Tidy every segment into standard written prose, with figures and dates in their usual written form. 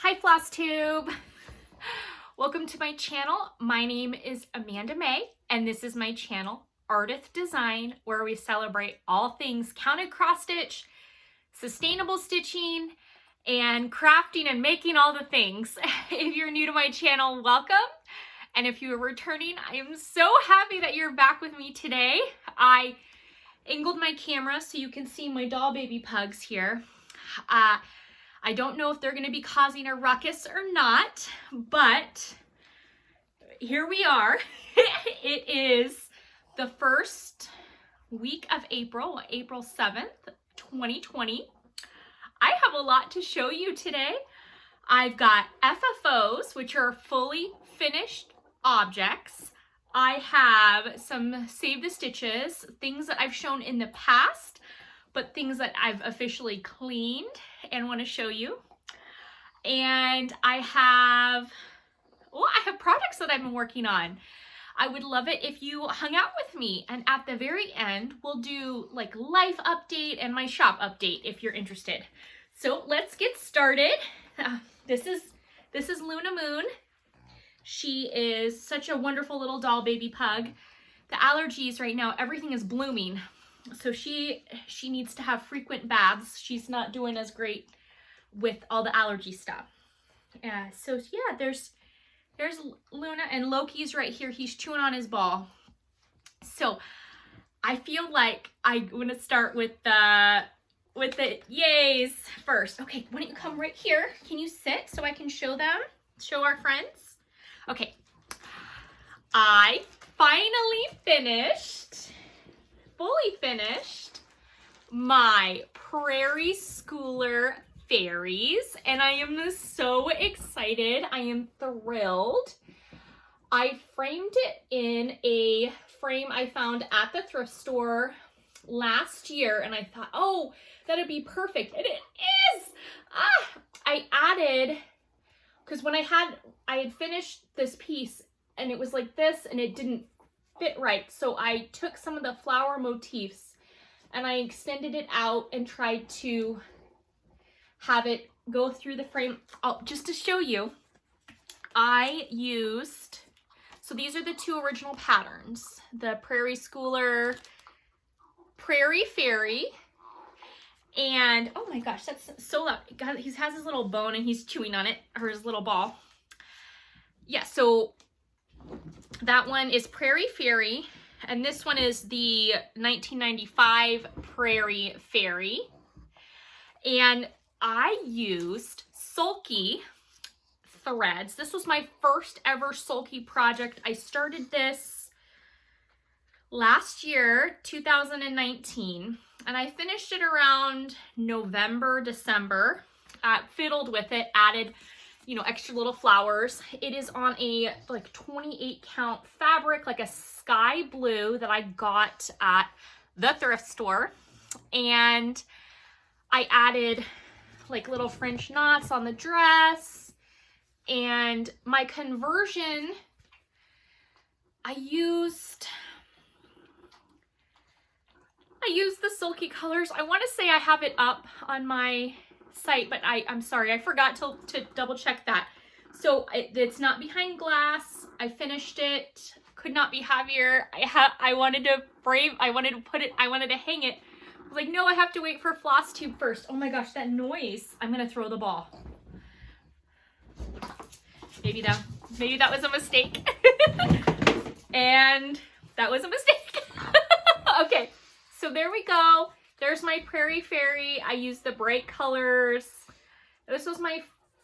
Hi Flosstube! Welcome to my channel. My name is Amanda Mae and this is my channel, Ardith Design, where we celebrate all things counted cross stitch, sustainable stitching, and crafting and making all the things. If you're new to my channel, welcome. And if you are returning, I am so happy that you're back with me today. I angled my camera so you can see my doll baby pugs here. I don't know if they're going to be causing a ruckus or not, but here we are. It is the first week of April, April 7th, 2020. I have a lot to show you today. I've got FFOs, which are fully finished objects. I have some Save the Stitches, things that I've shown in the past, but things that I've officially cleaned and want to show you. And I have projects that I've been working on. I would love it if you hung out with me, and at the very end we'll do like life update and my shop update if you're interested. So let's get started. This is Luna Moon. She is such a wonderful little doll baby pug. The allergies right now, everything is blooming. So she needs to have frequent baths. She's not doing as great with all the allergy stuff. So yeah, there's Luna, and Loki's right here. He's chewing on his ball. So I feel like I'm gonna start with the yays first. Okay, why don't you come right here? Can you sit so I can show them? Show our friends? Okay. I finally fully finished my Prairie Schooler Fairies, and I am so excited. I am thrilled. I framed it in a frame I found at the thrift store last year, and I thought, oh, that'd be perfect, and it is. I added, because when I had finished this piece and it was like this and it didn't fit right, so I took some of the flower motifs and I extended it out and tried to have it go through the frame. Oh, just to show you, I used, so these are the two original patterns, the Prairie Schooler Prairie Fairy, and oh my gosh, that's so loud. He has his little bone and he's chewing on it, or his little ball. Yeah, so that one is Prairie Fairy, and this one is the 1995 Prairie Fairy. And I used sulky threads. This was my first ever sulky project. I started this last year, 2019, and I finished it around November, December. Fiddled with it, added, you know, extra little flowers. It is on a like 28 count fabric, like a sky blue that I got at the thrift store. And I added like little French knots on the dress, and my conversion, I used the sulky colors. I want to say I have it up on my site, but I'm sorry, I forgot to double check that. So it's not behind glass. I finished it, could not be happier. I wanted to frame, I wanted to hang it. I was like, no, I have to wait for Flosstube first. Oh my gosh, that noise. I'm gonna throw the ball. Maybe that was a mistake. And that was a mistake. Okay, so there we go. There's my Prairie Fairy. I used the bright colors. This was my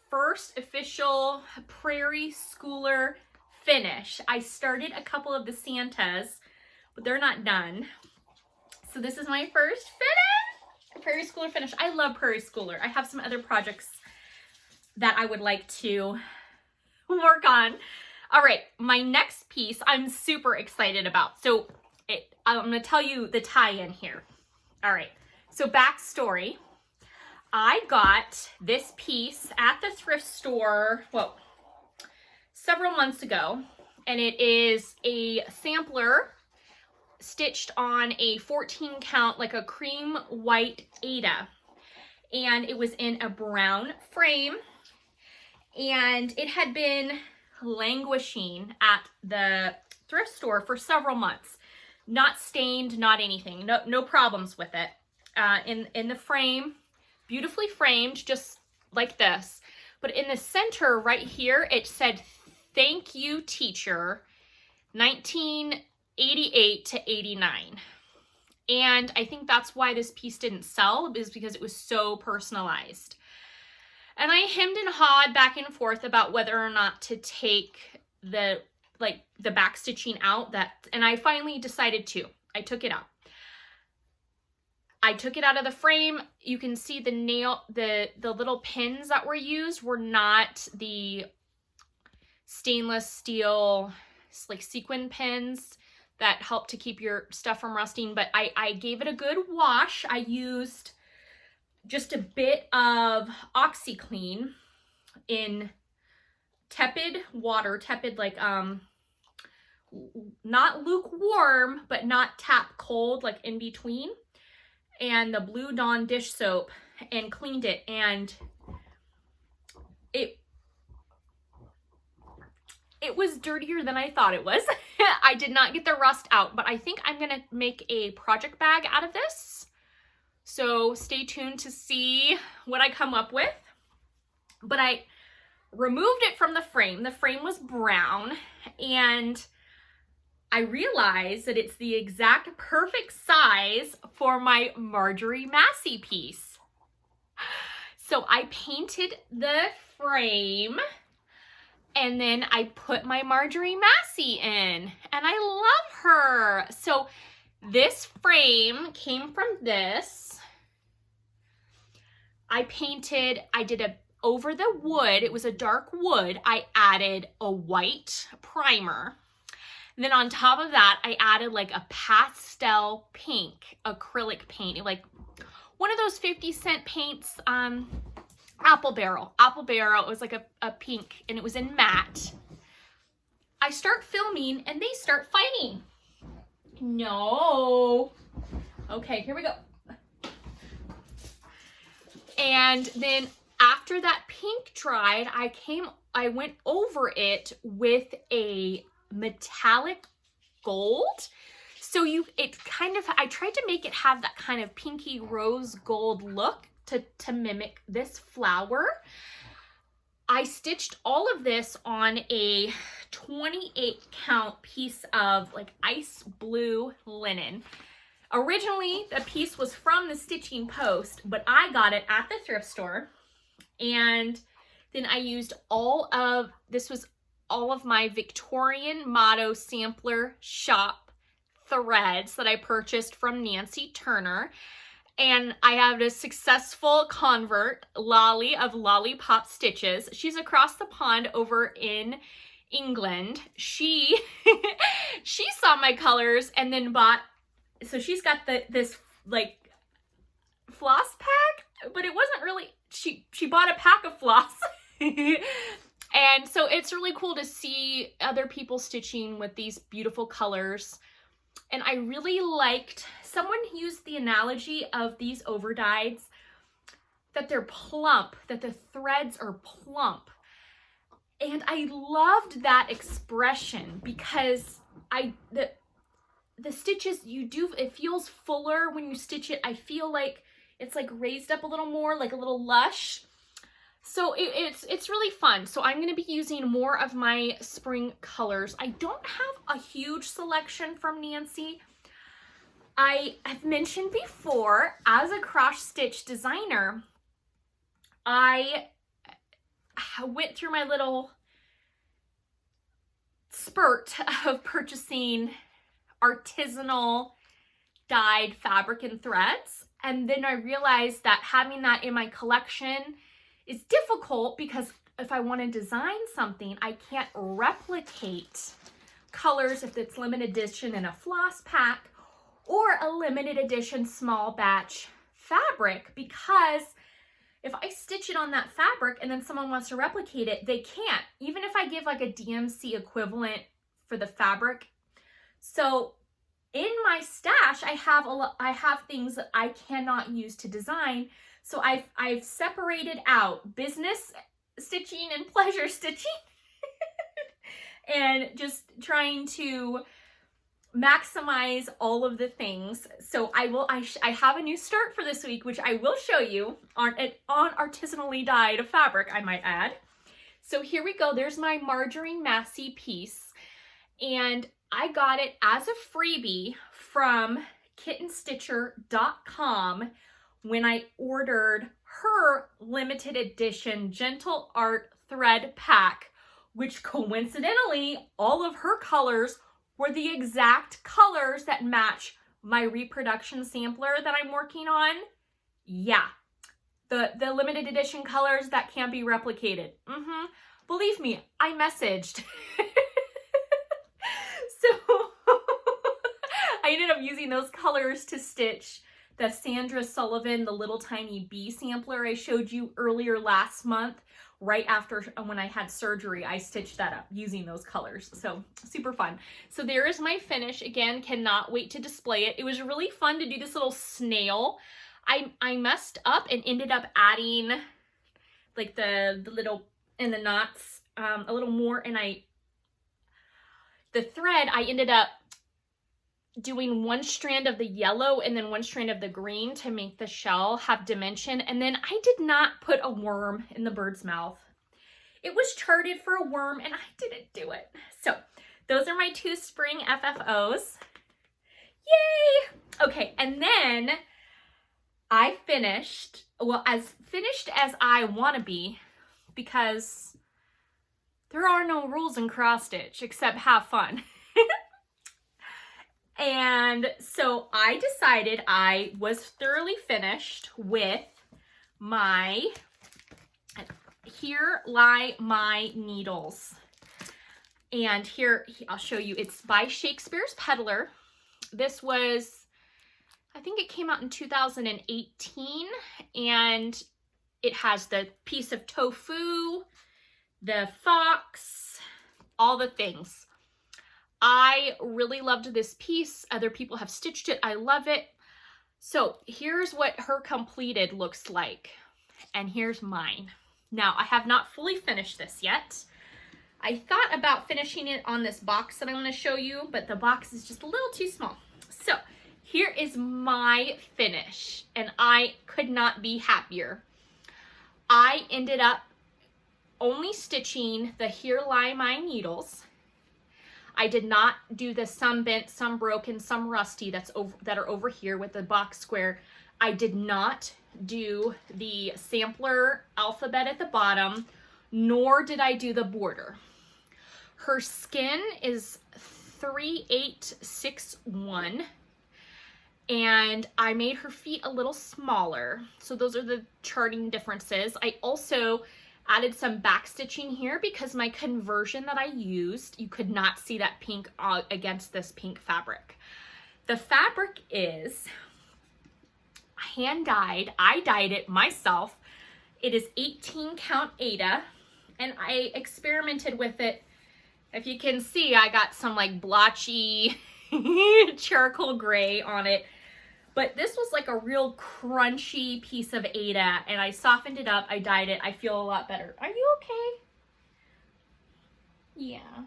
first official Prairie Schooler finish. I started a couple of the Santas, but they're not done. So this is my first finish, Prairie Schooler finish. I love Prairie Schooler. I have some other projects that I would like to work on. All right, my next piece I'm super excited about. So I'm gonna tell you the tie-in here. All right, so backstory. I got this piece at the thrift store, well, several months ago, and it is a sampler stitched on a 14 count, like a cream white Ada. And it was in a brown frame. and it had been languishing at the thrift store for several months. Not stained, not anything, no problems with it. In the frame, beautifully framed, just like this. But in the center right here, it said, "Thank you, teacher, 1988 to 89. And I think that's why this piece didn't sell, is because it was so personalized. And I hemmed and hawed back and forth about whether or not to take the back stitching out, and I finally decided to. I took it out. I took it out of the frame. You can see the the little pins that were used were not the stainless steel like sequin pins that help to keep your stuff from rusting, but I gave it a good wash. I used just a bit of OxyClean in tepid water, tepid like not lukewarm, but not tap cold, like in between, and the Blue Dawn dish soap, and cleaned it, and it was dirtier than I thought it was. I did not get the rust out, but I think I'm gonna make a project bag out of this. So stay tuned to see what I come up with. But I removed it from the frame. The frame was brown, and I realized that it's the exact perfect size for my Marjorie Massey piece. So I painted the frame, and then I put my Marjorie Massey in, and I love her. So this frame came from this. I did over the wood, it was a dark wood, I added a white primer. And then on top of that, I added like a pastel pink acrylic paint, like one of those 50-cent paints, Apple Barrel. It was like a pink, and it was in matte. I start filming, and they start fighting. No. Okay, here we go. And then after that pink dried, I went over it with a metallic gold. So I tried to make it have that kind of pinky rose gold look to mimic this flower. I stitched all of this on a 28 count piece of like ice blue linen. Originally, the piece was from the Stitching Post, but I got it at the thrift store. And then I used all of my Victorian Motto Sampler Shop threads that I purchased from Nancy Turner. And I have a successful convert, Lolly of Lollipop Stitches. She's across the pond over in England. She saw my colors and then bought, so she's got this like floss pack, but it wasn't really, she bought a pack of floss. And so it's really cool to see other people stitching with these beautiful colors. And I really liked, someone used the analogy of these overdyes, that they're plump, that the threads are plump. And I loved that expression because the stitches it feels fuller when you stitch it. I feel like it's like raised up a little more, like a little lush. So it's really fun. So I'm going to be using more of my spring colors. I don't have a huge selection from Nancy. I have mentioned before, as a cross stitch designer, I went through my little spurt of purchasing artisanal dyed fabric and threads. And then I realized that having that in my collection is difficult because if I want to design something, I can't replicate colors if it's limited edition in a floss pack or a limited edition small batch fabric, because if I stitch it on that fabric and then someone wants to replicate it, they can't, even if I give like a DMC equivalent for the fabric. So in my stash, I have things that I cannot use to design. So I've separated out business stitching and pleasure stitching and just trying to maximize all of the things. So I have a new start for this week, which I will show you on artisanally dyed fabric, I might add. So here we go. There's my margarine Massey piece, and I got it as a freebie from kittenstitcher.com when I ordered her limited edition Gentle Art thread pack, which coincidentally, all of her colors were the exact colors that match my reproduction sampler that I'm working on. Yeah, the limited edition colors that can't be replicated. Believe me, I messaged. So I ended up using those colors to stitch the Sandra Sullivan, the little tiny bee sampler I showed you earlier last month. Right after when I had surgery, I stitched that up using those colors. So super fun. So there is my finish. Again, cannot wait to display it. It was really fun to do this little snail. I messed up and ended up adding like the little and the knots a little more, and the thread, I ended up doing one strand of the yellow and then one strand of the green to make the shell have dimension. And then I did not put a worm in the bird's mouth. It was charted for a worm and I didn't do it. So those are my 2 spring FFOs. Yay! Okay, and then I finished, well, as finished as I want to be, because there are no rules in cross stitch except have fun. And so I decided I was thoroughly finished with my, here lie my needles. And here, I'll show you, it's by Shakespeare's Peddler. This was, I think it came out in 2018, and it has the piece of tofu, the fox, all the things. I really loved this piece. Other people have stitched it. I love it. So here's what her completed looks like. And here's mine. Now, I have not fully finished this yet. I thought about finishing it on this box that I'm going to show you, but the box is just a little too small. So here is my finish, and I could not be happier. I ended up only stitching the Here Lie My Needles. I did not do the some bent, some broken, some rusty that are over here with the box square. I did not do the sampler alphabet at the bottom, nor did I do the border. Her skin is 3861, and I made her feet a little smaller. So those are the charting differences. I also added some back stitching here because my conversion that I used, you could not see that pink against this pink fabric. The fabric is hand dyed. I dyed it myself. It is 18 count Aida, and I experimented with it. If you can see, I got some like blotchy charcoal gray on it. But this was like a real crunchy piece of Aida, and I softened it up, I dyed it, I feel a lot better. Are you okay? Yeah.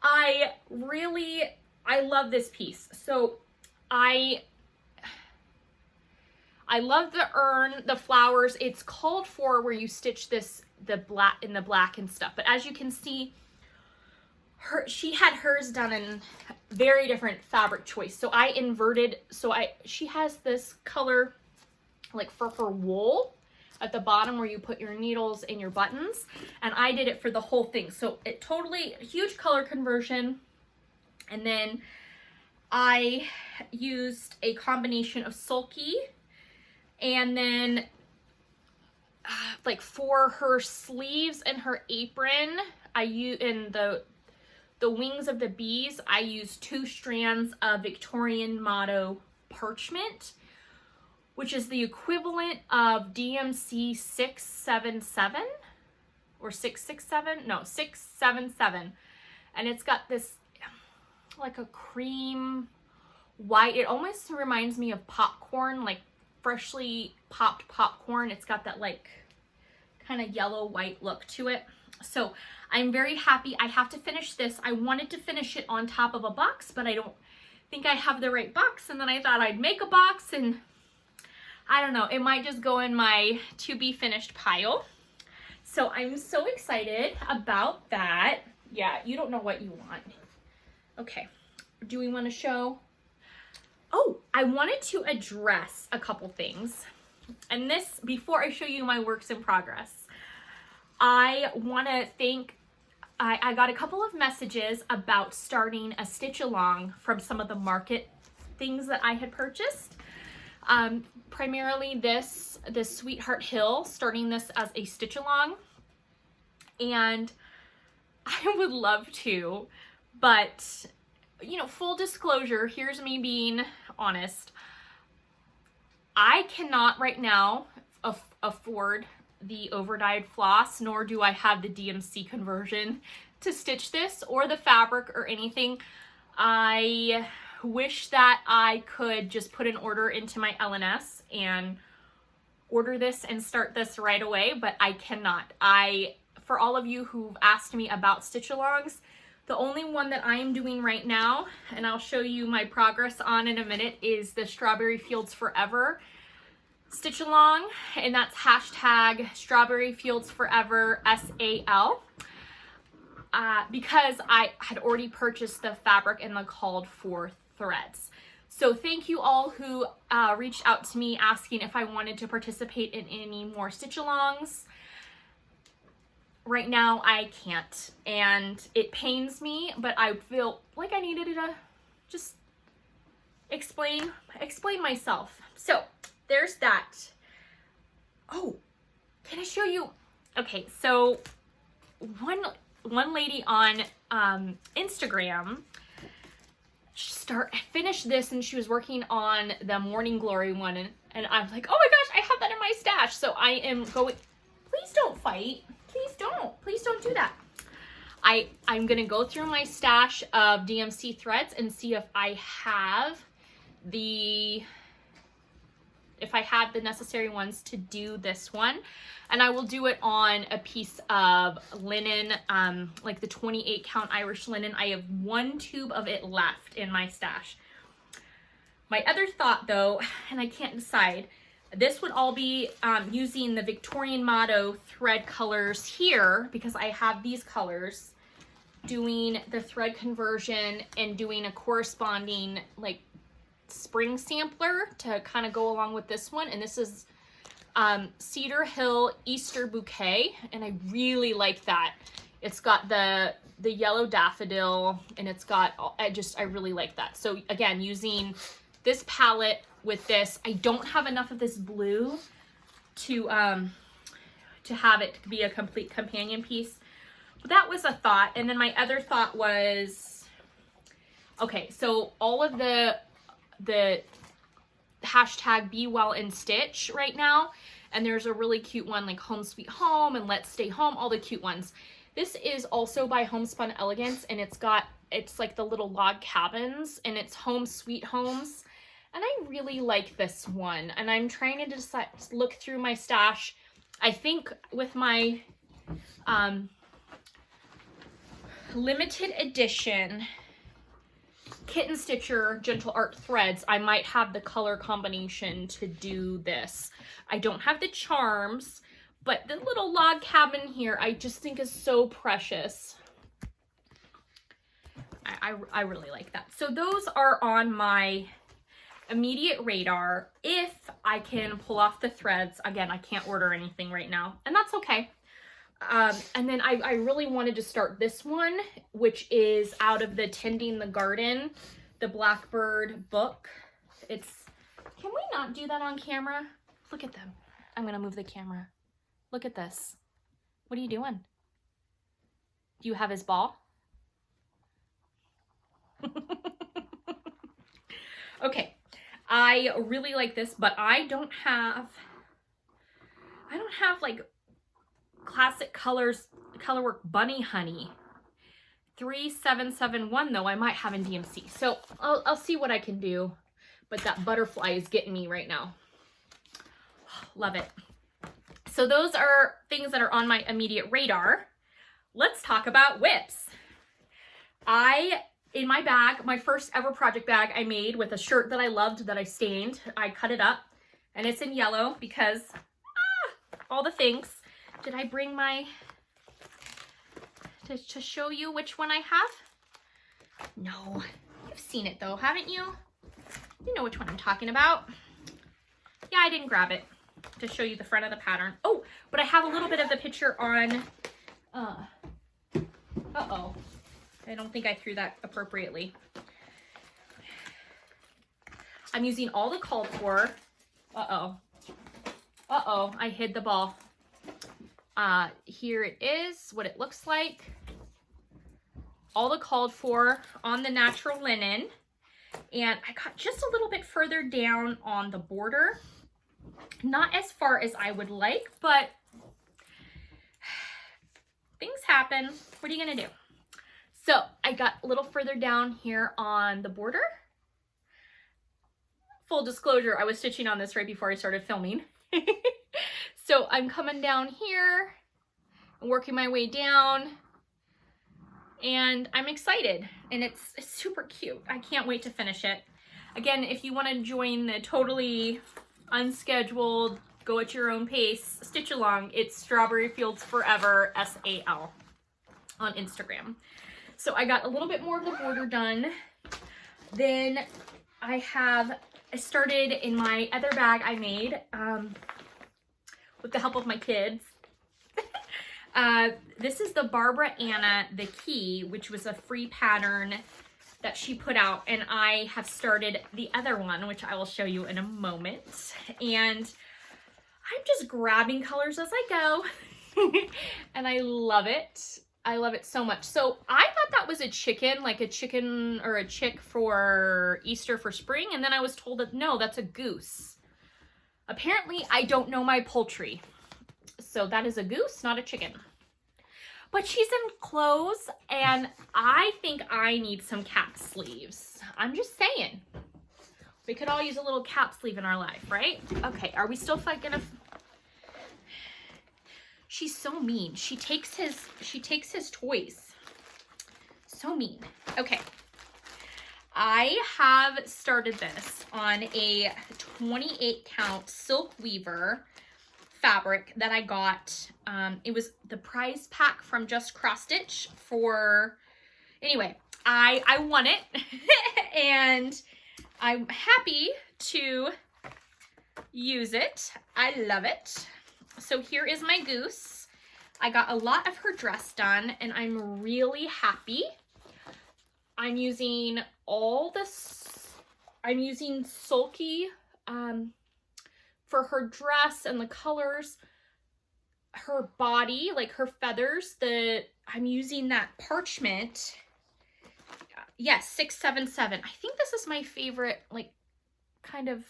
I love this piece. So I love the urn, the flowers. It's called for where you stitch this, the black and stuff. But as you can see, she had hers done in very different fabric choice. So I inverted, she has this color like for her wool at the bottom where you put your needles and your buttons, and I did it for the whole thing. So it totally, huge color conversion. And then I used a combination of sulky, and then like for her sleeves and her apron, I used in the wings of the bees, I used 2 strands of Victorian motto parchment, which is the equivalent of DMC 677 or 667, no, 677. And it's got this like a cream white, it almost reminds me of popcorn, like freshly popped popcorn. It's got that like kind of yellow white look to it. So I'm very happy. I have to finish this. I wanted to finish it on top of a box, but I don't think I have the right box. And then I thought I'd make a box, and I don't know, it might just go in my to be finished pile. So I'm so excited about that. Yeah, you don't know what you want. Okay, do we want to show? Oh, I wanted to address a couple things. And this, before I show you my works in progress, I want to thank, I got a couple of messages about starting a stitch along from some of the market things that I had purchased. Primarily this Sweetheart Hill, starting this as a stitch along. And I would love to, but you know, full disclosure, here's me being honest. I cannot right now afford the over-dyed floss, nor do I have the DMC conversion to stitch this or the fabric or anything. I wish that I could just put an order into my LNS and order this and start this right away, but I cannot. For all of you who've asked me about stitch alongs, the only one that I am doing right now, and I'll show you my progress on in a minute, is the Strawberry Fields Forever stitch along, and that's hashtag Strawberry Fields Forever SAL. Because I had already purchased the fabric and the called for threads. So thank you all who reached out to me asking if I wanted to participate in any more stitch alongs. Right now I can't, and it pains me, but I feel like I needed to just explain myself. So there's that. Oh, can I show you? Okay, so one lady on Instagram finished this, and she was working on the Morning Glory one, and I'm like, oh my gosh, I have that in my stash. So I am going, please don't fight. Please don't do that. I'm gonna go through my stash of DMC threads and see if I have the necessary ones to do this one. And I will do it on a piece of linen, like the 28 count Irish linen. I have one tube of it left in my stash. My other thought though, and I can't decide, this would all be using the Victorian Motto thread colors here, because I have these colors, doing the thread conversion and doing a corresponding like spring sampler to kind of go along with this one. And this is Cedar Hill Easter Bouquet, and I really like that. It's got the yellow daffodil, and it's got, I really like that. So again, using this palette with this, I don't have enough of this blue to have it be a complete companion piece. But that was a thought. And then my other thought was, okay, so all of the hashtag Be Well and Stitch right now, and there's a really cute one like Home Sweet Home and Let's Stay Home, all the cute ones. This is also by Homespun Elegance, and it's like the little log cabins, and it's Home Sweet Homes. And I really like this one, and I'm trying to decide, look through my stash. I think with my limited edition Kitten Stitcher Gentle Art threads, I might have the color combination to do this. I don't have the charms, but the little log cabin here I just think is so precious. I really like that. So those are on my immediate radar if I can pull off the threads. Again, I can't order anything right now, and that's okay. And then I really wanted to start this one, which is out of the Tending the Garden, the Blackbird book. Can we not do that on camera? Look at them. I'm gonna move the camera. Look at this. What are you doing? Do you have his ball? Okay. I really like this, but I don't have like Classic Colors Colorwork Bunny Honey 3771 though. I might have in DMC, so I'll see what I can do, but that butterfly is getting me right now. Love it. So those are things that are on my immediate radar. Let's talk about WIPS. In my bag, my first ever project bag I made with a shirt that I loved that I stained. I cut it up and it's in yellow because all the things. Did I bring my, to show you which one I have? No, you've seen it though, haven't you? You know which one I'm talking about. Yeah, I didn't grab it to show you the front of the pattern. Oh, but I have a little bit of the picture on, uh-oh. I don't think I threw that appropriately. I'm using all the called for. Uh-oh. Uh-oh, I hid the ball. Here it is, what it looks like. All the called for on the natural linen. And I got just a little bit further down on the border. Not as far as I would like, but things happen. What are you gonna do? So I got a little further down here on the border. Full disclosure, I was stitching on this right before I started filming. So I'm coming down here and working my way down, and I'm excited, and it's super cute. I can't wait to finish it. Again, if you want to join the totally unscheduled, go at your own pace stitch along, it's Strawberry Fields Forever SAL on Instagram. So I got a little bit more of the border done. Then I started in my other bag I made with the help of my kids. This is the Barbara Anna The Key, which was a free pattern that she put out, and I have started the other one, which I will show you in a moment. And I'm just grabbing colors as I go, and I love it. I love it so much. So I thought that was a chicken, like a chicken or a chick for Easter for spring, and then I was told that no, that's a goose. Apparently, I don't know my poultry. So that is a goose, not a chicken. But she's in clothes, and I think I need some cap sleeves. I'm just saying. We could all use a little cap sleeve in our life, right? Okay, are we still gonna... She's so mean. She takes his toys. So mean. Okay. I have started this on a 28 count silk weaver fabric that I got. It was the prize pack from Just Cross Stitch for, anyway, I won it and I'm happy to use it. I love it. So here is my goose. I got a lot of her dress done and I'm really happy. I'm using I'm using sulky for her dress and the colors, her body, like her feathers, I'm using that parchment. Yes, 677. I think this is my favorite, like, kind of,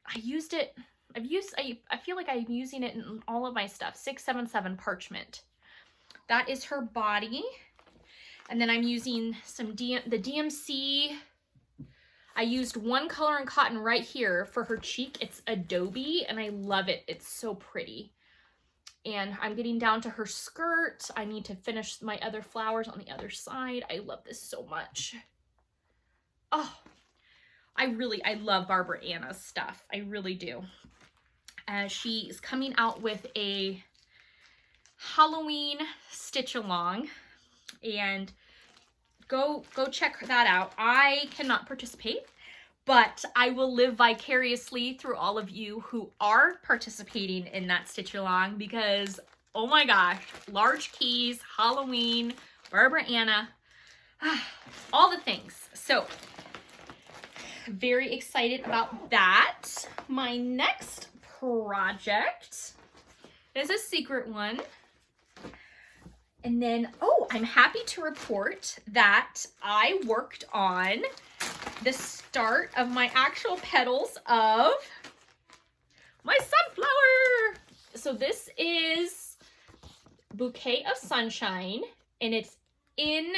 I feel like I'm using it in all of my stuff. 677 parchment. That is her body. And then I'm using some the DMC. I used one color in cotton right here for her cheek. It's Adobe, and I love it. It's so pretty. And I'm getting down to her skirt. I need to finish my other flowers on the other side. I love this so much. Oh, I love Barbara Anna's stuff. I really do. She is coming out with a Halloween stitch along, and go check that out. I cannot participate, but I will live vicariously through all of you who are participating in that stitch along, because oh my gosh, large keys, Halloween, Barbara Anna, all the things. So very excited about that. My next project is a secret one. And then, oh, I'm happy to report that I worked on the start of my actual petals of my sunflower. So this is Bouquet of Sunshine, and it's in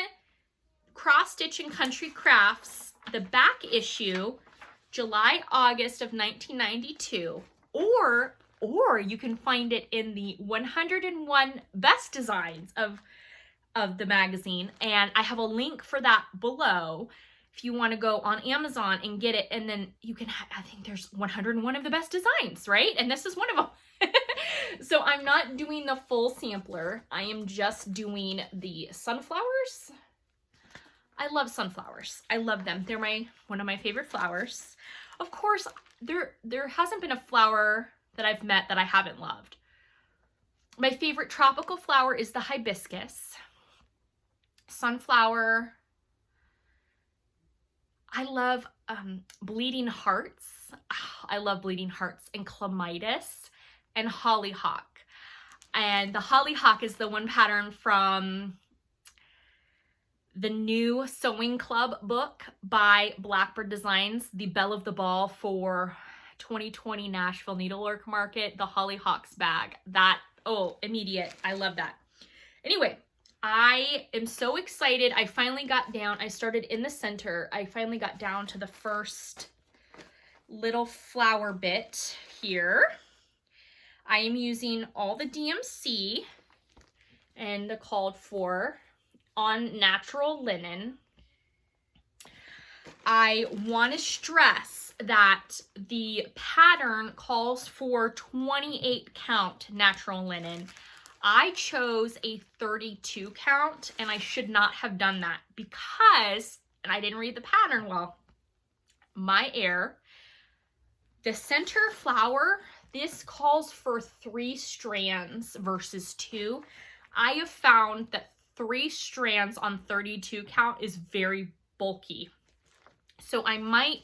Cross Stitch and Country Crafts, the back issue. July, August of 1992, or you can find it in the 101 best designs of the magazine, and I have a link for that below if you want to go on Amazon and get it, and then you can I think there's 101 of the best designs, right? And this is one of them. So I'm not doing the full sampler. I am just doing the sunflowers. I love sunflowers. I love them. They're one of my favorite flowers. Of course, there hasn't been a flower that I've met that I haven't loved. My favorite tropical flower is the hibiscus. Sunflower. I love bleeding hearts. I love bleeding hearts and clematis and hollyhock. And the hollyhock is the one pattern from the new Sewing Club book by Blackbird Designs, the Belle of the Ball for 2020 Nashville Needlework Market, the hollyhocks bag. That, oh, immediate. I love that. Anyway, I am so excited. I finally got down. I started in the center. I finally got down to the first little flower bit here. I am using all the DMC and the called for on natural linen. I want to stress that the pattern calls for 28 count natural linen. I chose a 32 count, and I should not have done that because, and I didn't read the pattern well, the center flower, this calls for 3 strands versus 2. I have found that 3 strands on 32 count is very bulky. So I might,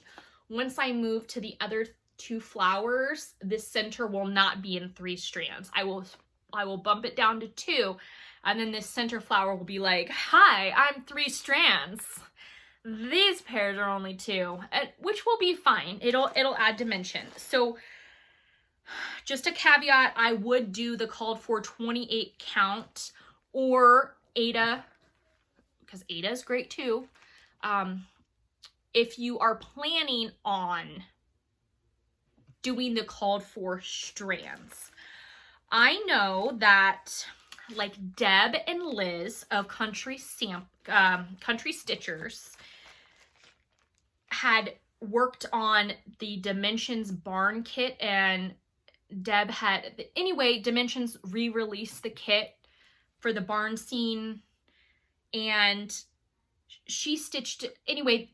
once I move to the other 2 flowers, this center will not be in 3 strands. I will bump it down to 2, and then this center flower will be like, hi, I'm 3 strands. These pairs are only 2, which will be fine. It'll add dimension. So just a caveat, I would do the called for 28 count or Ada, because Ada is great too. If you are planning on doing the called for strands. I know that like Deb and Liz of Country Stitchers had worked on the Dimensions barn kit, and Deb had, anyway, Dimensions re-released the kit for the barn scene, and she stitched, anyway,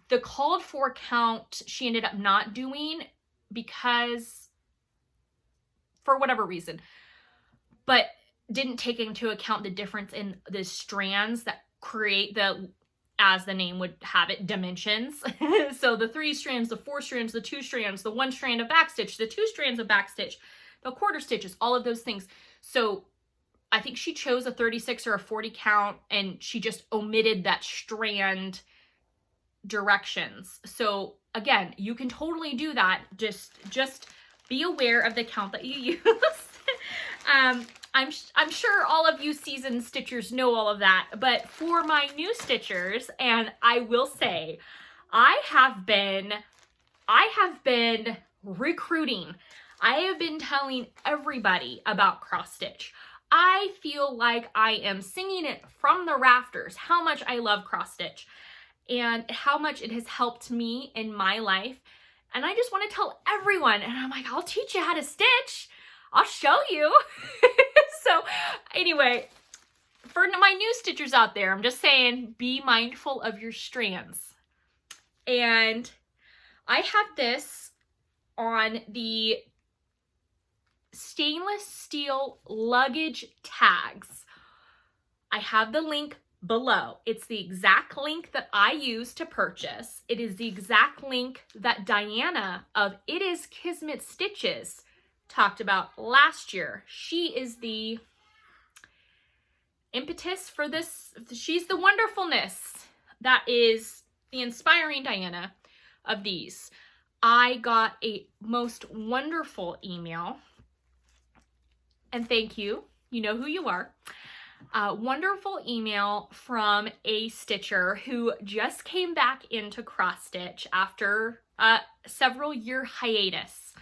the called for count she ended up not doing because, for whatever reason, but didn't take into account the difference in the strands that create the, as the name would have it, dimensions. So the 3 strands, the 4 strands, the 2 strands, the 1 strand of backstitch, the 2 strands of backstitch, the quarter stitches, all of those things. So I think she chose a 36 or a 40 count, and she just omitted that strand directions. So again, you can totally do that. Just be aware of the count that you use. I'm sure all of you seasoned stitchers know all of that, but for my new stitchers, and I will say, I have been recruiting. I have been telling everybody about cross stitch. I feel like I am singing it from the rafters, how much I love cross stitch and how much it has helped me in my life. And I just want to tell everyone, and I'm like, I'll teach you how to stitch. I'll show you. So anyway, for my new stitchers out there, I'm just saying, be mindful of your strands. And I have this on the stainless steel luggage tags. I have the link below. It's the exact link that I used to purchase. It is the exact link that Diana of It Is Kismet Stitches talked about last year. She is the impetus for this. She's the wonderfulness that is the inspiring Diana of these. I got a most wonderful email, and thank you. You know who you are. Wonderful email from a stitcher who just came back into cross stitch after several year hiatus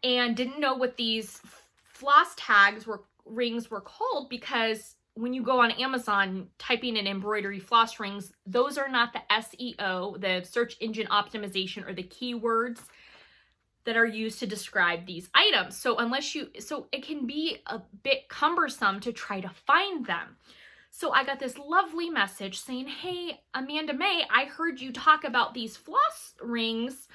and didn't know what these floss tags rings were called, because when you go on Amazon typing in embroidery floss rings, those are not the SEO, the search engine optimization, or the keywords that are used to describe these items. So so it can be a bit cumbersome to try to find them. So I got this lovely message saying, hey, Amanda Mae, I heard you talk about these floss rings,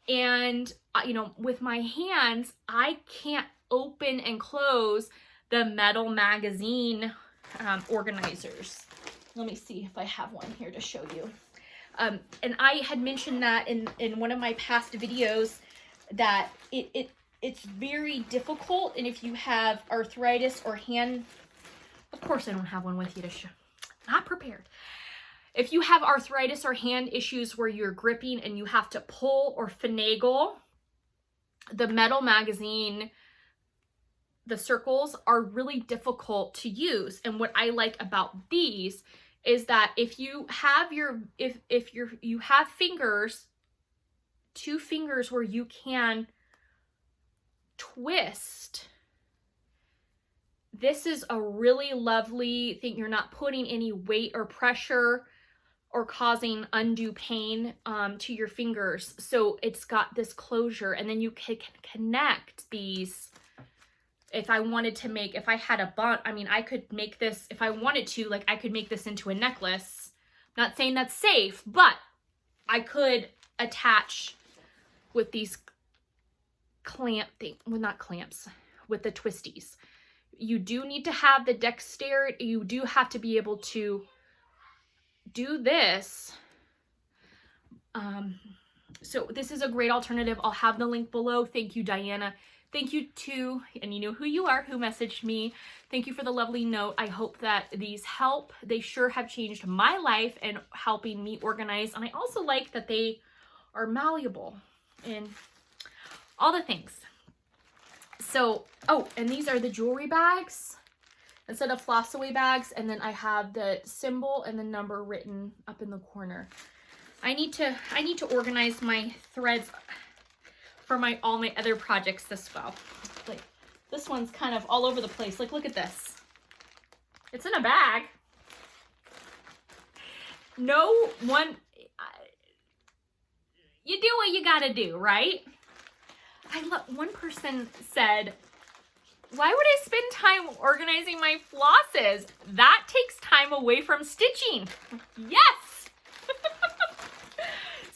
and you know, with my hands, I can't open and close the metal magazine organizers. Let me see if I have one here to show you. And I had mentioned that in one of my past videos, that it's very difficult, and if you have arthritis or hand, of course I don't have one with you to show, not prepared. If you have arthritis or hand issues where you're gripping and you have to pull or finagle, the metal magazine, the circles are really difficult to use. And what I like about these is that if you have you have fingers, 2 fingers where you can twist, this is a really lovely thing. You're not putting any weight or pressure or causing undue pain to your fingers. So it's got this closure, and then you can connect these. If I wanted to make, if I had a bun, I mean, I could make this, if I wanted to, like I could make this into a necklace. Not saying that's safe, but I could attach with these clamp thing, well, not clamps, with the twisties. You do need to have the dexterity. You do have to be able to do this. So this is a great alternative. I'll have the link below. Thank you, Diana. Thank you to, and you know who you are, who messaged me. Thank you for the lovely note. I hope that these help. They sure have changed my life and helping me organize. And I also like that they are malleable and all the things. So, oh, and these are the jewelry bags instead of floss away bags. And then I have the symbol and the number written up in the corner. I need to organize my threads for all my other projects as well. Like this one's kind of all over the place. Like, look at this. It's in a bag. No one, you do what you gotta do, right? One person said, why would I spend time organizing my flosses? That takes time away from stitching. Yes.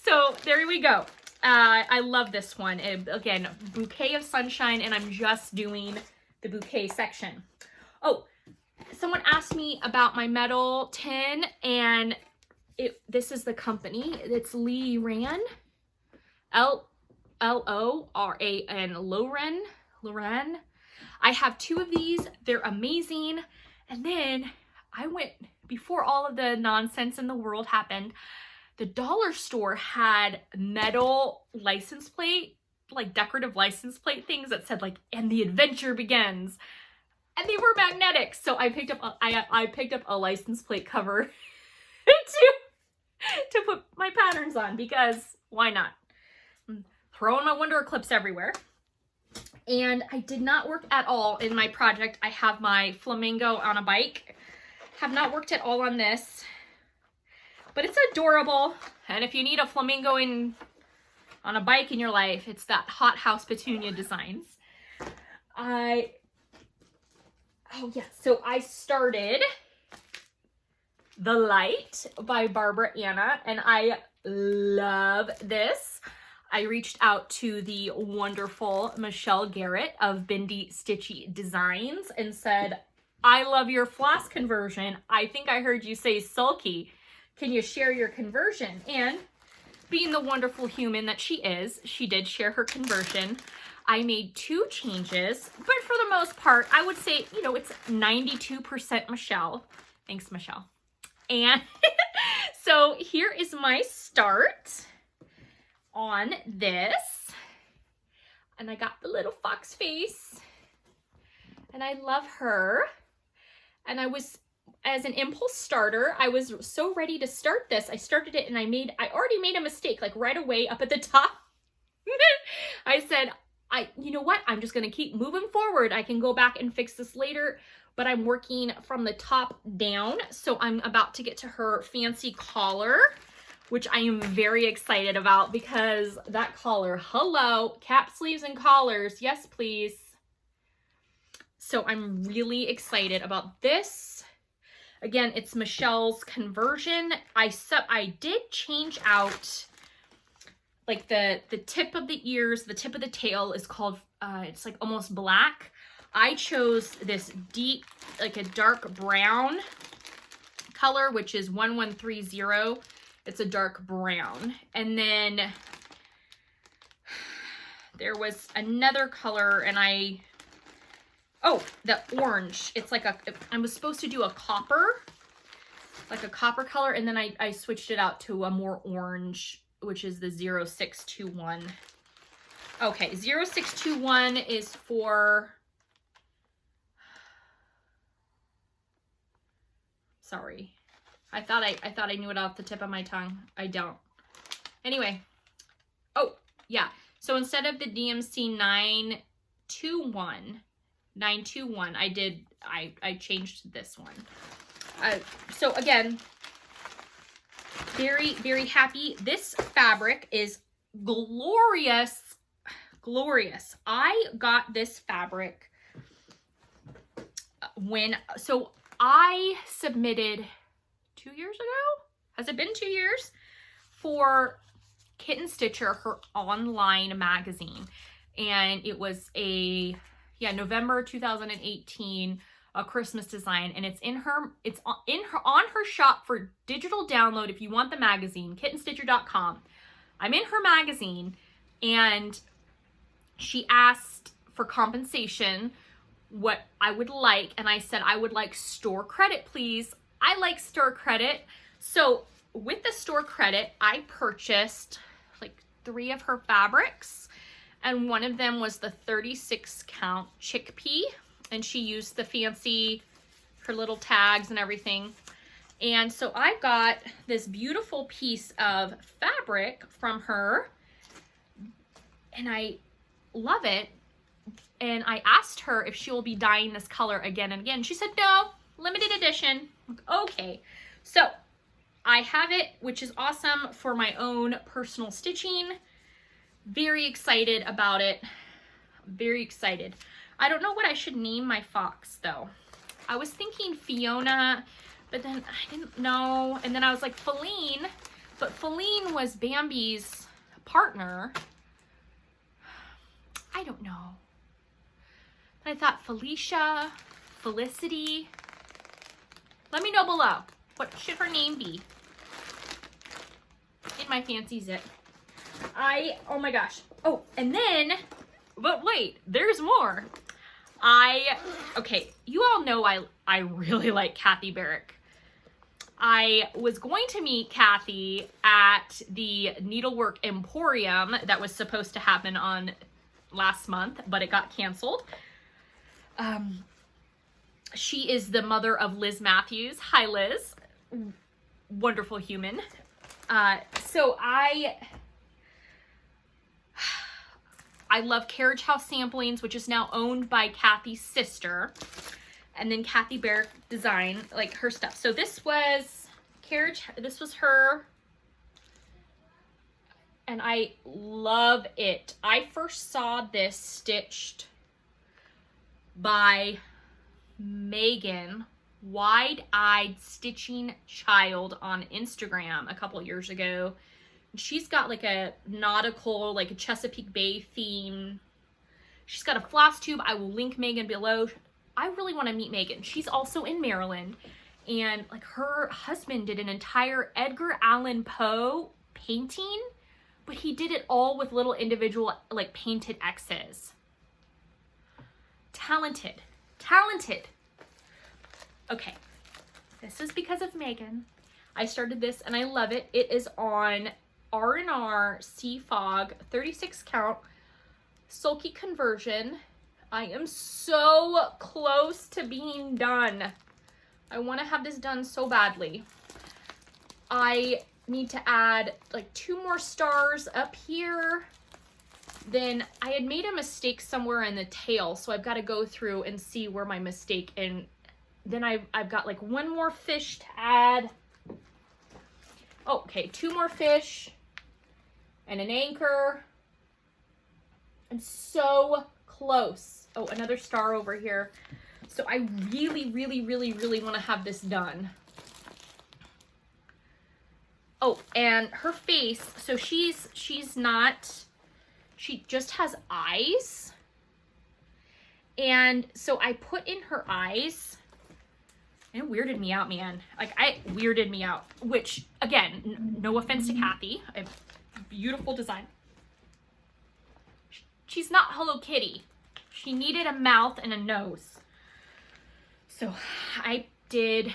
So there we go. I love this one. Again, bouquet of sunshine, and I'm just doing the bouquet section. Oh, someone asked me about my metal tin, and this is the company. It's Lee Ran, L-O-R-A-N, Loren. I have 2 of these. They're amazing. And then I went, before all of the nonsense in the world happened, the dollar store had metal license plate, like decorative license plate things that said like, and the adventure begins. And they were magnetic. So I picked up a license plate cover to put my patterns on, because why not? I'm throwing my window clips everywhere. And I did not work at all in my project. I have my flamingo on a bike. Have not worked at all on this. But it's adorable. And if you need a flamingo on a bike in your life, it's that Hot House Petunia Designs. Oh yeah, so I started The Light by Barbara Anna, and I love this. I reached out to the wonderful Michelle Garrett of Bendy Stitchy Designs and said, I love your floss conversion. I think I heard you say sulky. Can you share your conversion? And being the wonderful human that she is, she did share her conversion. I made 2 changes, but for the most part, I would say, you know, it's 92% Michelle. Thanks, Michelle. And so here is my start on this. And I got the little fox face. And I love her. And I was as an impulse starter, I was so ready to start this. I started it and I already made a mistake, like right away up at the top. I said, you know what? I'm just going to keep moving forward. I can go back and fix this later, but I'm working from the top down. So I'm about to get to her fancy collar, which I am very excited about because that collar, hello, cap sleeves and collars. Yes, please. So I'm really excited about this. Again, it's Michelle's conversion. I did change out like the tip of the ears, the tip of the tail is called, it's like almost black. I chose this deep, like a dark brown color, which is 1130. It's a dark brown. And then there was another color and oh, the orange. It's like I was supposed to do a copper, like a copper color. And then I switched it out to a more orange, which is the 0621. Okay, 0621 is for, sorry. I thought I knew it off the tip of my tongue. I don't. Anyway. Oh, yeah. So instead of the DMC 921, I changed this one. So again, very, very happy. This fabric is glorious. Glorious. I got this fabric so I submitted 2 years ago? Has it been 2 years? For Kitten Stitcher, her online magazine. And it was November 2018, a Christmas design, and it's on her shop for digital download if you want the magazine, kittenstitcher.com. I'm in her magazine, and she asked for compensation what I would like, and I said I would like store credit, please. I like store credit. So with the store credit, I purchased like 3 of her fabrics, and one of them was the 36 count chickpea, and she used the fancy, her little tags and everything. And so I got this beautiful piece of fabric from her, and I love it. And I asked her if she will be dyeing this color again and again. She said, no, limited edition. Okay, so I have it, which is awesome for my own personal stitching. Very excited about it. Very excited. I don't know what I should name my fox though. I was thinking Fiona, but then I didn't know. And then I was like Feline, but Feline was Bambi's partner. I don't know. I thought Felicia, Felicity. Let me know below. What should her name be? In my fancy zip. Oh my gosh. Oh, and then, but wait, there's more. Okay, you all know I really like Kathy Barrick. I was going to meet Kathy at the Needlework Emporium that was supposed to happen on last month, but it got canceled. She is the mother of Liz Matthews. Hi, Liz. Wonderful human. So I love Carriage House Samplings, which is now owned by Kathy's sister. And then Kathy Barrick Design, like her stuff. So this was this was her. And I love it. I first saw this stitched by Megan, Wide-Eyed Stitching Child, on Instagram a couple years ago. She's got like a nautical, like a Chesapeake Bay theme. She's got a Flosstube. I will link Megan below. I really want to meet Megan. She's also in Maryland. And like her husband did an entire Edgar Allan Poe painting, but he did it all with little individual like painted X's. Talented. Talented. Okay. This is because of Megan. I started this and I love it. It is on R&R Sea Fog 36 count sulky conversion. I am so close to being done. I want to have this done so badly. I need to add like 2 more stars up here. Then I had made a mistake somewhere in the tail, so I've got to go through and see where my mistake, and then I've got like 1 more fish to add. Oh, okay, 2 more fish and an anchor. I'm so close. Oh, another star over here. So I really, really, really, really want to have this done. Oh, and her face, so she's not, she just has eyes. And so I put in her eyes, and it weirded me out, man. Like, it weirded me out, which, again, no offense to Kathy, a beautiful design. She's not Hello Kitty. She needed a mouth and a nose. So I did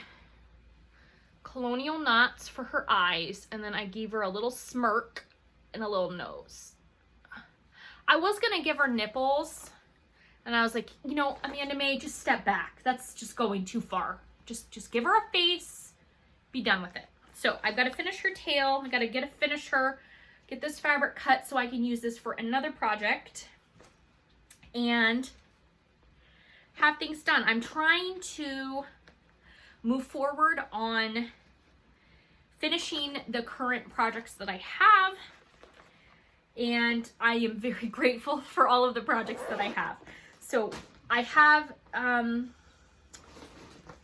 colonial knots for her eyes, and then I gave her a little smirk and a little nose. I was gonna give her nipples, and I was like, you know, Amanda Mae, just step back. That's just going too far. Just give her a face, be done with it. So I've got to finish her tail. I got to get this fabric cut so I can use this for another project and have things done. I'm trying to move forward on finishing the current projects that I have, and I am very grateful for all of the projects that I have. So I have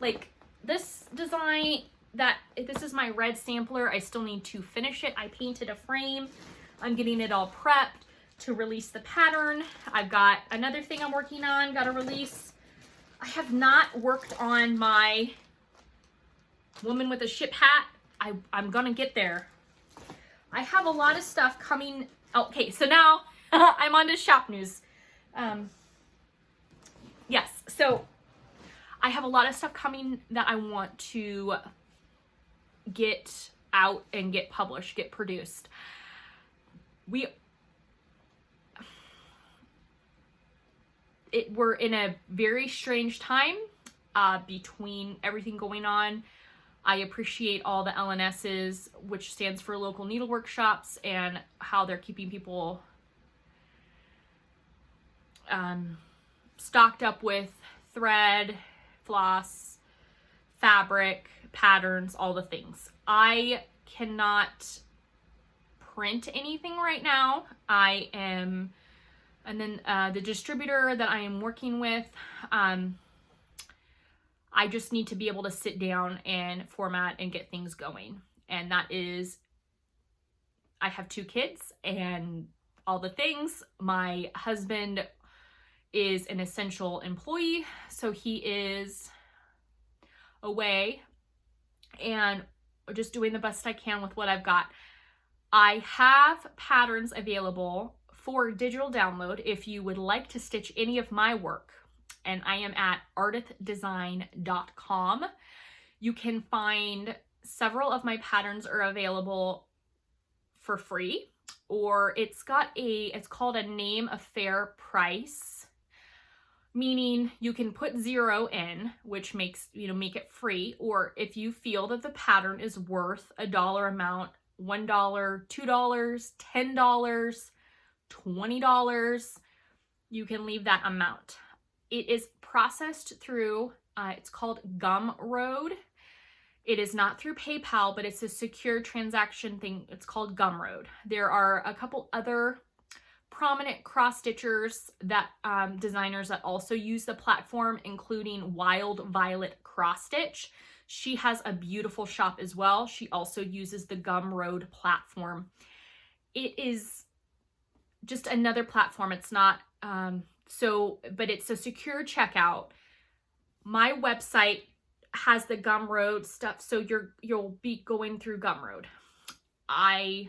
like this design, this is my red sampler. I still need to finish it. I painted a frame. I'm getting it all prepped to release the pattern. I've got another thing I'm working on, got to release. I have not worked on my woman with a ship hat. I'm gonna get there. I have a lot of stuff coming. Okay, so now I'm on to shop news. Yes, so I have a lot of stuff coming that I want to get out and get published, get produced. We're in a very strange time between everything going on. I appreciate all the LNSs, which stands for local needlework shops, and how they're keeping people stocked up with thread, floss, fabric, patterns, all the things. I cannot print anything right now. And then the distributor that I am working with, I just need to be able to sit down and format and get things going. And that is, I have 2 kids and all the things. My husband is an essential employee, so he is away, and just doing the best I can with what I've got. I have patterns available for digital download if you would like to stitch any of my work, and I am at ardithdesign.com. You can find several of my patterns are available for free, or it's called a name a fair price, meaning you can put 0 in, which makes, make it free. Or if you feel that the pattern is worth a dollar amount, $1, $2, $10, $20, you can leave that amount. It is processed through, it's called Gumroad. It is not through PayPal, but it's a secure transaction thing. It's called Gumroad. There are a couple other prominent cross-stitchers that designers that also use the platform, including Wild Violet Cross Stitch. She has a beautiful shop as well. She also uses the Gumroad platform. It is just another platform. It's not but it's a secure checkout. My website has the Gumroad stuff, so you'll be going through Gumroad. I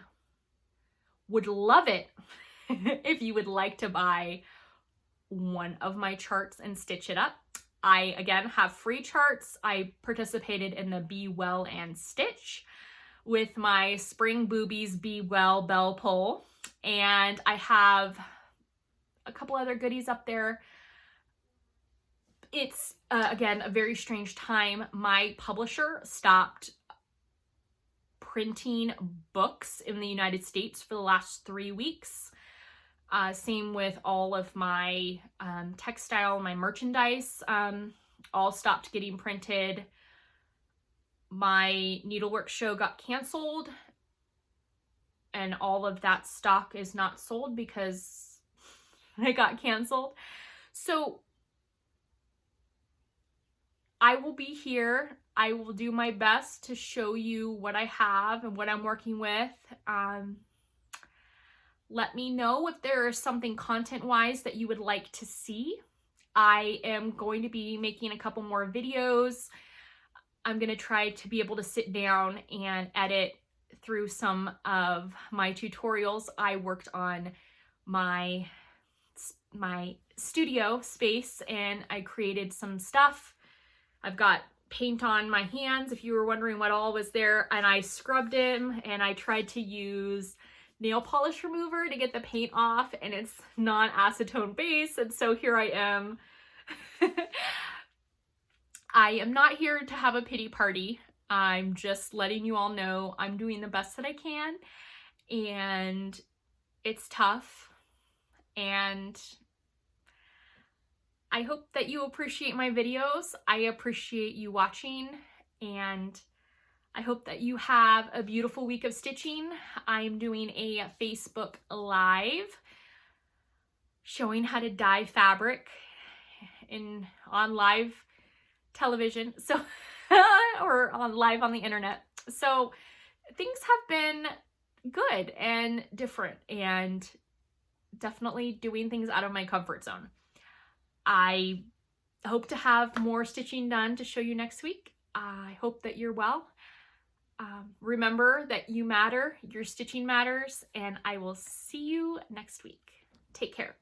would love it if you would like to buy one of my charts and stitch it up. I, again, have free charts. I participated in the Be Well and Stitch with my Spring Boobies Be Well bell pull, and I have a couple other goodies up there. It's, again, a very strange time. My publisher stopped printing books in the United States for the last 3 weeks. Same with all of my textile, my merchandise, all stopped getting printed. My needlework show got canceled, and all of that stock is not sold because it got canceled. So I will be here. I will do my best to show you what I have and what I'm working with. Let me know if there is something content-wise that you would like to see. I am going to be making a couple more videos. I'm going to try to be able to sit down and edit through some of my tutorials. I worked on my studio space and I created some stuff. I've got paint on my hands, if you were wondering what all was there, and I scrubbed them and I tried to use nail polish remover to get the paint off, and it's non-acetone base, and so here I am. I am not here to have a pity party. I'm just letting you all know I'm doing the best that I can, and it's tough, and I hope that you appreciate my videos. I appreciate you watching, and I hope that you have a beautiful week of stitching. I'm doing a Facebook Live showing how to dye fabric on live television, so or on live on the internet. So things have been good and different, and definitely doing things out of my comfort zone. I hope to have more stitching done to show you next week. I hope that you're well. Remember that you matter, your stitching matters, and I will see you next week. Take care.